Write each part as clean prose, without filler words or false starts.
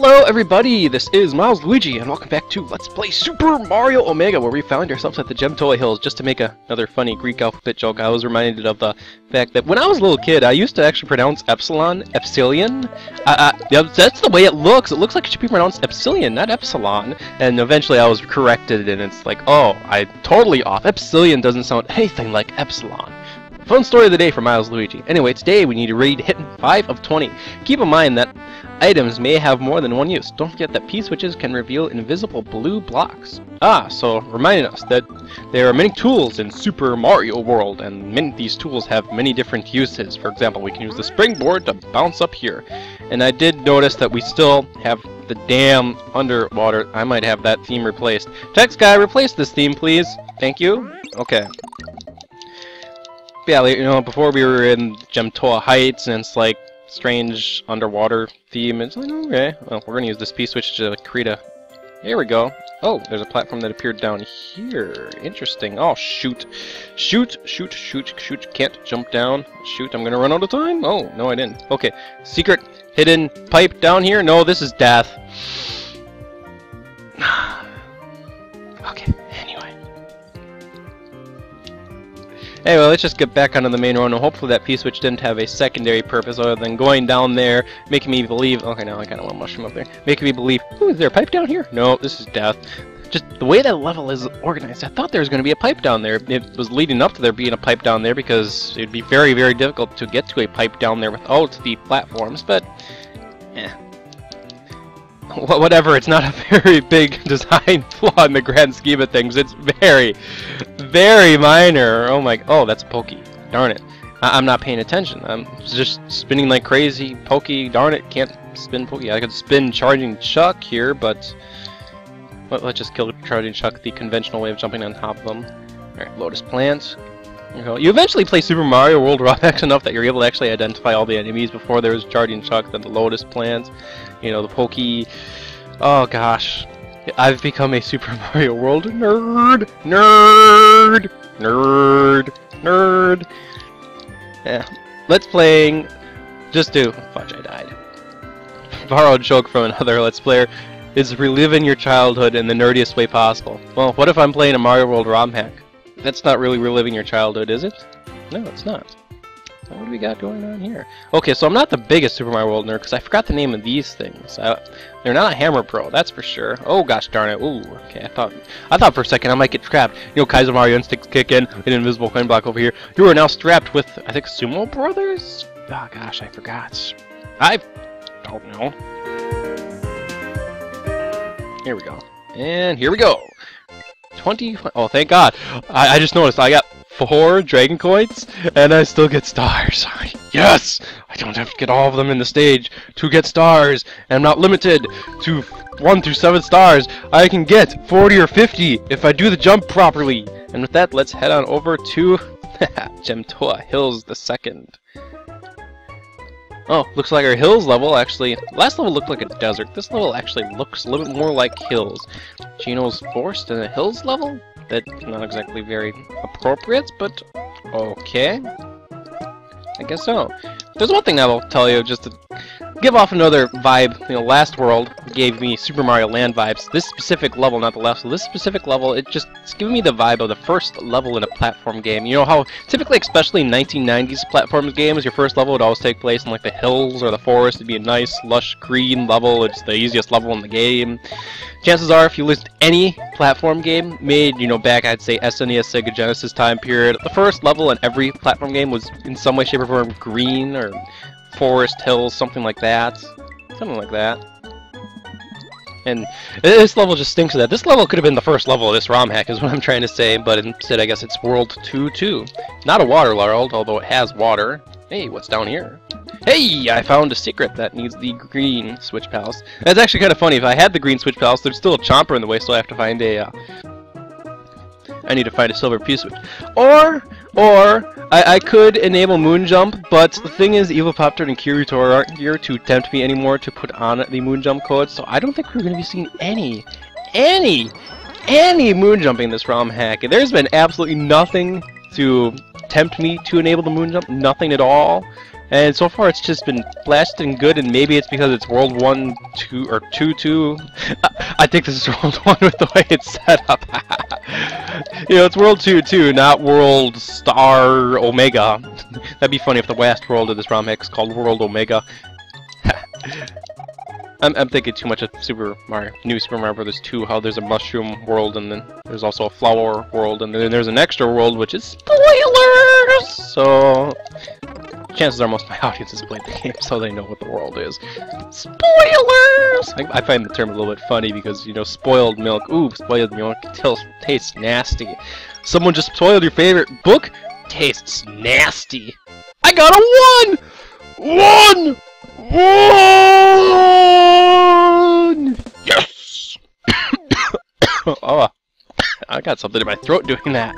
Hello everybody, this is Miles Luigi, and welcome back to Let's Play Super Mario Omega, where we found ourselves at the Gem Toy Hills. Just to make another funny Greek alphabet joke, I was reminded of the fact that when I was a little kid, I used to actually pronounce epsilon, epsilon. Yeah, that's the way it looks like it should be pronounced epsilon, not epsilon. And eventually I was corrected, and it's like, oh, I'm totally off. Epsilon doesn't sound anything like epsilon. Fun story of the day for Miles Luigi. Anyway, today we need to read Hit 5 of 20. Keep in mind that items may have more than one use. Don't forget that P-switches can reveal invisible blue blocks. So reminding us that there are many tools in Super Mario World, and many of these tools have many different uses. For example, we can use the springboard to bounce up here. And I did notice that we still have the damn underwater. I might have that theme replaced. Text guy, replace this theme, please. Thank you. Okay. Yeah, you know, before we were in Gemtoa Heights, and it's like strange underwater theme. It's like, okay, well, we're gonna use this P-switch to create a... Here we go. Oh, there's a platform that appeared down here. Interesting. Oh, shoot. Shoot, shoot, shoot, shoot. Can't jump down. Shoot, I'm gonna run out of time. Oh, no, I didn't. Okay, secret hidden pipe down here. No, this is death. Okay, anyway. Anyway, let's just get back onto the main road, and hopefully that P-switch didn't have a secondary purpose other than going down there, making me believe... Okay, now I kind of want a mushroom up there. Making me believe, ooh, is there a pipe down here? No, this is death. Just the way that level is organized, I thought there was going to be a pipe down there. It was leading up to there being a pipe down there because it would be very, very difficult to get to a pipe down there without the platforms, but... Whatever, it's not a very big design flaw in the grand scheme of things. It's very, very minor. Oh my, oh, that's Pokey. Darn it. I'm not paying attention. I'm just spinning like crazy. Pokey, darn it, can't spin Pokey. I could spin Charging Chuck here, but let's just kill Charging Chuck the conventional way of jumping on top of them. Alright, Lotus Plant. You eventually play Super Mario World Roblox enough that you're able to actually identify all the enemies before there was Charging Chuck, then the Lotus Plant, you know, the Pokey. Oh gosh, I've become a Super Mario World nerd! Nerd! Nerd! Nerd! Yeah, Let's Playing just do... Fudge, I died. Borrowed joke from another Let's Player is reliving your childhood in the nerdiest way possible. Well, what if I'm playing a Mario World ROM hack? That's not really reliving your childhood, is it? No, it's not. What do we got going on here? Okay, so I'm not the biggest Super Mario World nerd because I forgot the name of these things. They're not a Hammer Pro, that's for sure. Oh gosh darn it! Ooh, okay. I thought for a second I might get trapped. You know, Kaiser Mario instincts kick in. An invisible coin block over here. You are now strapped with, I think, Sumo Brothers. Oh gosh, I forgot. I don't know. Here we go. And here we go. 20. Oh, thank God! I just noticed I got 4 Dragon Coins, and I still get stars. Yes! I don't have to get all of them in the stage to get stars, and I'm not limited to 1 through 7 stars. I can get 40 or 50 if I do the jump properly. And with that, let's head on over to Gemtoa Hills II. Oh, looks like our hills level actually... Last level looked like a desert. This level actually looks a little bit more like hills. Geno's Forest in a hills level? That's not exactly very appropriate, but okay. I guess so. There's one thing I will tell you, just to give off another vibe. You know, Last World gave me Super Mario Land vibes. This specific level, not the last, so this specific level, it's giving me the vibe of the first level in a platform game. You know how, typically, especially in 1990s platform games, your first level would always take place in like the hills or the forest. It'd be a nice, lush, green level. It's the easiest level in the game. Chances are, if you list any platform game made, you know, back, I'd say, SNES, Sega Genesis time period, the first level in every platform game was in some way, shape, or form green, or forest, hills, something like that. Something like that. And this level just stinks of that. This level could have been the first level of this ROM hack, is what I'm trying to say, but instead I guess it's World 2-2. Not a water world, although it has water. Hey, what's down here? Hey, I found a secret that needs the green Switch Palace. That's actually kind of funny. If I had the green Switch Palace, there's still a Chomper in the way, so I have to find a... I need to find a silver P-switch. Or I could enable Moon Jump, but the thing is, Evapopter and Kiritor aren't here to tempt me anymore to put on the Moon Jump code, so I don't think we're going to be seeing any Moon Jumping in this ROM hack. There's been absolutely nothing to tempt me to enable the Moon Jump, nothing at all. And so far it's just been blasting good, and maybe it's because it's World 1, 2, or 2, I think this is World 1 with the way it's set up. You know, it's World 2, not World Star Omega. That'd be funny if the last world of this ROM hack is called World Omega. I'm thinking too much of New Super Mario Bros. 2, how there's a mushroom world, and then there's also a flower world, and then there's an extra world, which is spoilers! So, chances are most of my audience has played the game, so they know what the world is. Spoilers! I find the term a little bit funny because, you know, spoiled milk. Ooh, spoiled milk tastes nasty. Someone just spoiled your favorite book? Tastes nasty. I got a 1! 1! Yes! Oh, I got something in my throat doing that.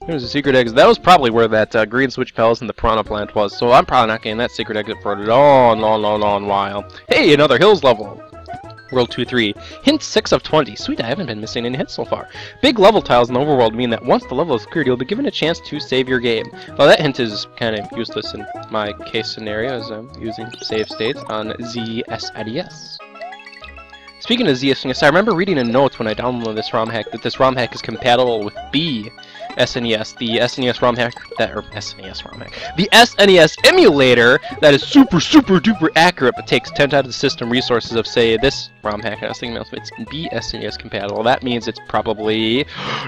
There's a secret exit. That was probably where that Green Switch Palace and the Piranha Plant was, so I'm probably not getting that secret exit for a long while. Hey, another Hills level! World 2-3. Hint 6 of 20. Sweet, I haven't been missing any hints so far. Big level tiles in the overworld mean that once the level is cleared, you'll be given a chance to save your game. Well, that hint is kind of useless in my case scenario, as I'm using save states on ZSNES. Speaking of ZSNES, I remember reading in notes when I downloaded this ROM hack that this ROM hack is compatible with SNES, the SNES ROM hack the SNES emulator that is super duper accurate but takes 10 times the system resources of, say, this ROM hack. I was thinking it's SNES compatible. That means it's probably,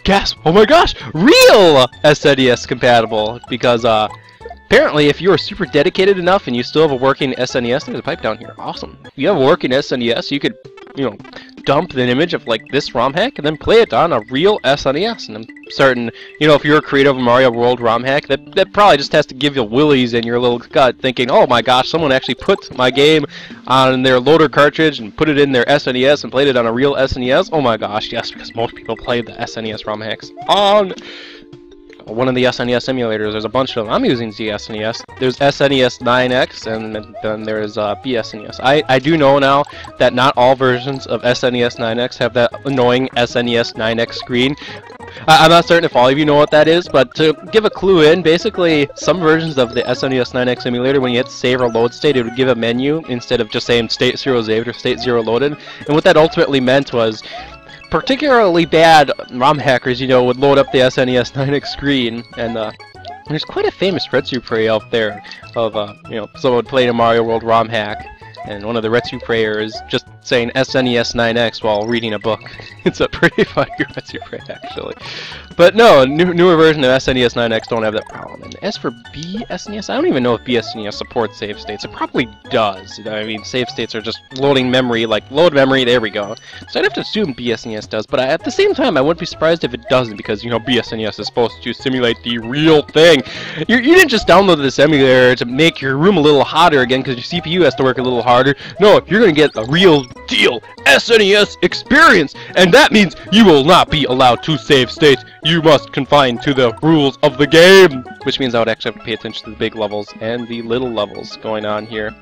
gasp, oh my gosh, real SNES compatible, because apparently if you are super dedicated enough and you still have a working SNES, there's a pipe down here, awesome. If you have a working SNES, you could, you know, dump an image of like this ROM hack and then play it on a real SNES. And I'm certain, you know, if you're a creative Mario World ROM hack, that probably just has to give you willies in your little gut, thinking, oh my gosh, someone actually put my game on their loader cartridge and put it in their SNES and played it on a real SNES. Oh my gosh, yes, because most people play the SNES ROM hacks on one of the SNES emulators. There's a bunch of them. I'm using ZSNES. There's SNES 9X, and then there's BSNES. I do know now that not all versions of SNES 9X have that annoying SNES 9X screen. I'm not certain if all of you know what that is, but to give a clue in, basically, some versions of the SNES 9X emulator, when you hit save or load state, it would give a menu instead of just saying state 0 saved or state 0 loaded. And what that ultimately meant was, particularly bad ROM hackers, you know, would load up the SNES 9X screen, and there's quite a famous Retsu out there of, you know, someone playing a Mario World ROM hack, and one of the Retsu is just saying SNES 9X while reading a book. It's a pretty funny Retsu actually. But no, newer version of SNES 9X don't have that problem. And as for BSNES, I don't even know if BSNES supports save states. It probably does. I mean, save states are just loading memory, like load memory, there we go. So I'd have to assume BSNES does, but at the same time, I wouldn't be surprised if it doesn't, because, you know, BSNES is supposed to simulate the real thing. You didn't just download this emulator to make your room a little hotter again because your CPU has to work a little harder. No, you're going to get a real deal SNES experience, and that means you will not be allowed to save states. You must confine to the rules of the game, which means I would actually have to pay attention to the big levels and the little levels going on here.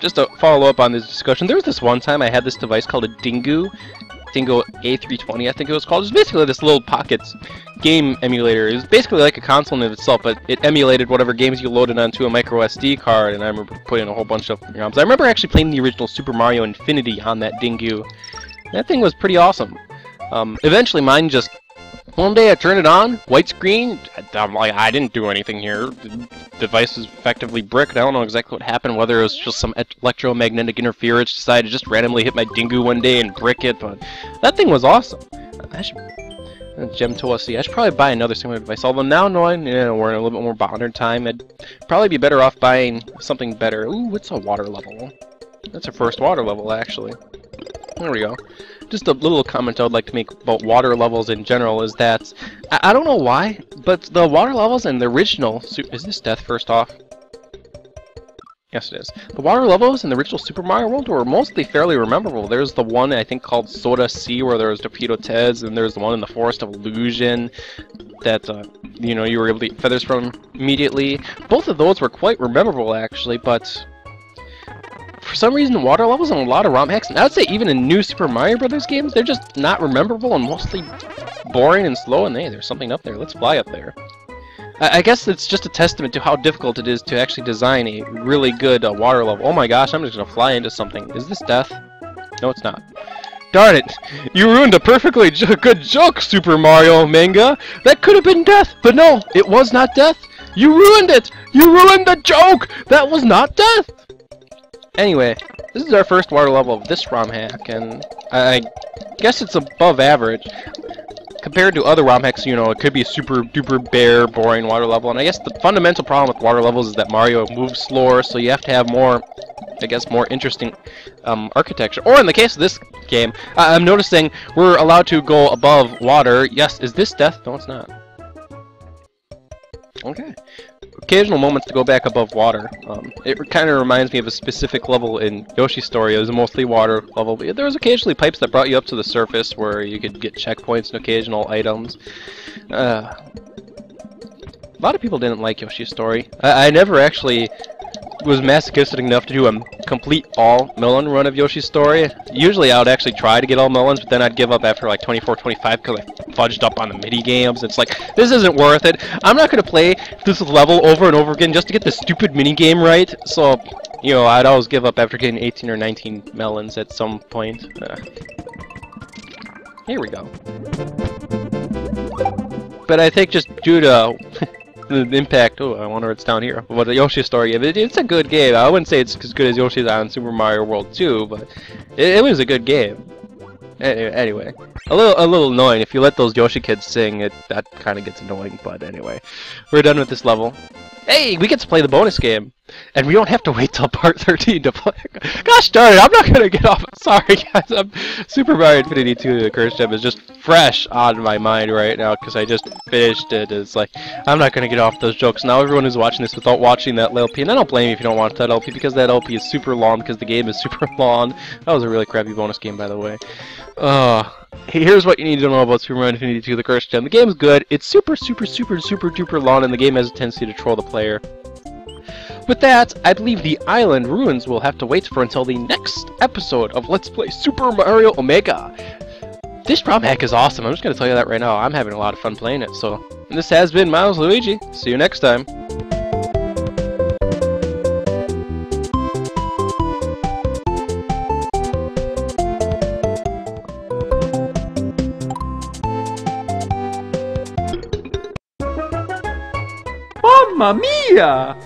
Just to follow up on this discussion, there was this one time I had this device called a Dingo A320, I think it was called. It was basically this little pocket game emulator. It was basically like a console in itself, but it emulated whatever games you loaded onto a micro SD card, and I remember putting a whole bunch of ROMs. I remember actually playing the original Super Mario Infinity on that Dingo. That thing was pretty awesome. Eventually mine just, one day I turned it on, white screen, I'm like, I didn't do anything here. The device is effectively bricked. I don't know exactly what happened, whether it was just some electromagnetic interference, decided to just randomly hit my Dingo one day and brick it, but that thing was awesome. I should, Gem to us, I should probably buy another similar device, although now knowing, you know, we're in a little bit more modern time, I'd probably be better off buying something better. Ooh, it's a water level. That's our first water level, actually. There we go. Just a little comment I would like to make about water levels in general is that, I don't know why, but the water levels in the original, is this death first off? Yes, it is. The water levels in the original Super Mario World were mostly fairly memorable. There's the one, I think, called Soda Sea, where there was Torpedo Teds, and there's the one in the Forest of Illusion that, you know, you were able to eat feathers from immediately. Both of those were quite memorable, actually, but for some reason, water levels in a lot of ROM hacks, and I would say even in new Super Mario Brothers games, they're just not memorable and mostly boring and slow, and hey, there's something up there. Let's fly up there. I guess it's just a testament to how difficult it is to actually design a really good water level. Oh my gosh, I'm just gonna fly into something. Is this death? No, it's not. Darn it! You ruined a perfectly good joke, Super Mario Manga! That could have been death, but no, it was not death! You ruined it! You ruined the joke! That was not death! Anyway, this is our first water level of this ROM hack, and I guess it's above average. Compared to other ROM hacks, you know, it could be a super duper bare, boring water level, and I guess the fundamental problem with water levels is that Mario moves slower, so you have to have more, I guess, more interesting architecture. Or in the case of this game, I'm noticing we're allowed to go above water. Yes, is this death? No, it's not. Okay. Occasional moments to go back above water. It kind of reminds me of a specific level in Yoshi's Story. It was a mostly water level, but there was occasionally pipes that brought you up to the surface where you could get checkpoints and occasional items. A lot of people didn't like Yoshi's Story. I never actually was masochistic enough to do a complete all melon run of Yoshi's Story. Usually I would actually try to get all melons, but then I'd give up after like 24, 25 because I fudged up on the mini games. It's like, this isn't worth it. I'm not going to play this level over and over again just to get this stupid mini game right. So, you know, I'd always give up after getting 18 or 19 melons at some point. Here we go. But I think just due to the impact, oh, I wonder what's down here. What the Yoshi Story game. It's a good game. I wouldn't say it's as good as Yoshi's on Super Mario World 2, but it was a good game. Anyway, a little annoying. If you let those Yoshi kids sing, that kind of gets annoying. But anyway, we're done with this level. Hey, we get to play the bonus game, and we don't have to wait till part 13 to play. Gosh darn it, I'm not gonna get off. Sorry guys, Super Mario Infinity 2: The Cursed Gem is just fresh on my mind right now because I just finished it. It's like, I'm not gonna get off those jokes. Now everyone who's watching this without watching that LP, and I don't blame you if you don't watch that LP because that LP is super long because the game is super long. That was a really crappy bonus game, by the way. Here's what you need to know about Super Mario Infinity 2: The Cursed Gem. The game is good. It's super duper long, and the game has a tendency to troll the player. With that, I believe the island ruins will have to wait for until the next episode of Let's Play Super Mario Omega. This ROM hack is awesome. I'm just going to tell you that right now. I'm having a lot of fun playing it. So, and this has been Miles Luigi. See you next time. Mamma mia!